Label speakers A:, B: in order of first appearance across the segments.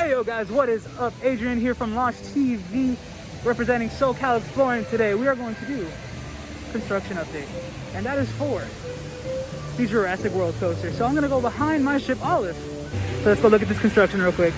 A: Hey yo guys, what is up? Adrian here from LoshTV, representing SoCal Exploring. Today we are going to do construction update, and that is for the Jurassic World coaster. So I'm gonna go behind my ship Olive. So let's go look at this construction real quick.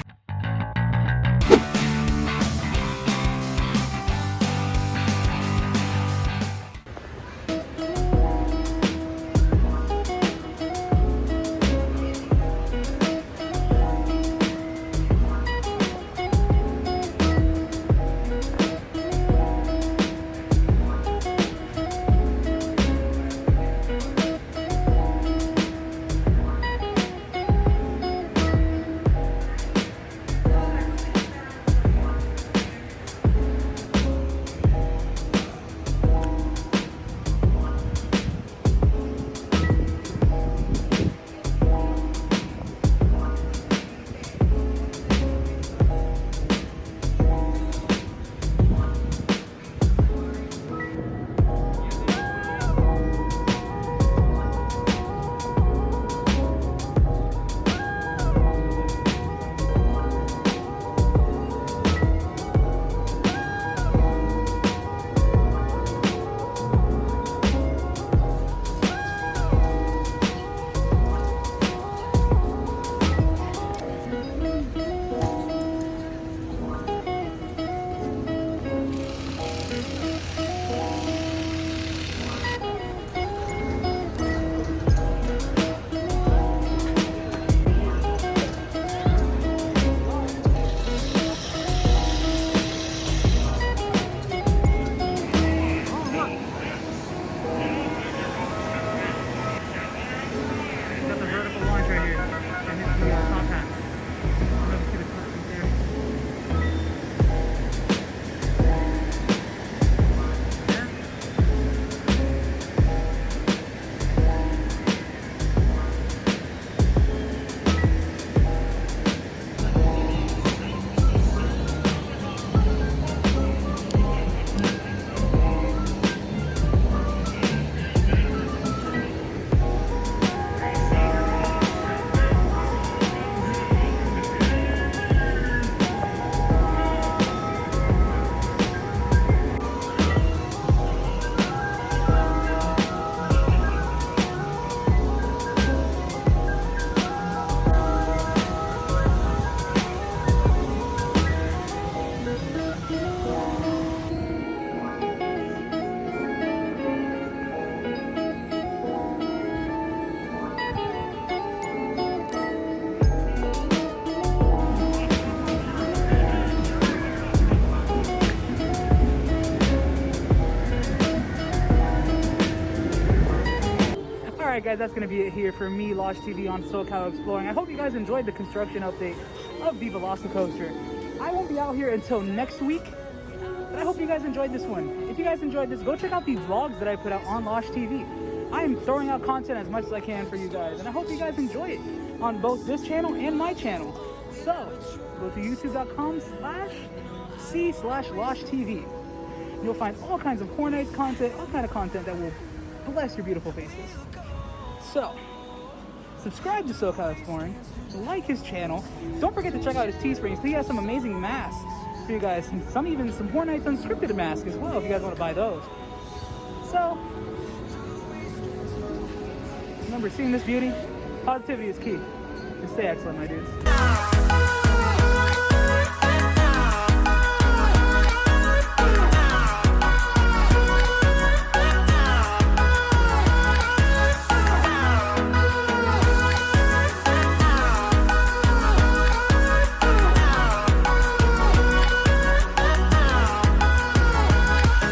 A: Alright guys, that's going to be it here for me, LoshTV on SoCal Exploring. I hope you guys enjoyed the construction update of the Velocicoaster. I won't be out here until next week, but I hope you guys enjoyed this one. If you guys enjoyed this, go check out the vlogs that I put out on LoshTV. I am throwing out content as much as I can for you guys, and I hope you guys enjoy it on both this channel and my channel. So, go to youtube.com/c/LoshTV. You'll find all kinds of Hornets content, all kind of content that will bless your beautiful faces. So, subscribe to SoCal Exploring, like his channel. Don't forget to check out his Teesprings. He has some amazing masks for you guys, and even some Hornites unscripted masks as well if you guys want to buy those. So, remember, seeing this beauty, positivity is key. And stay excellent, my dudes.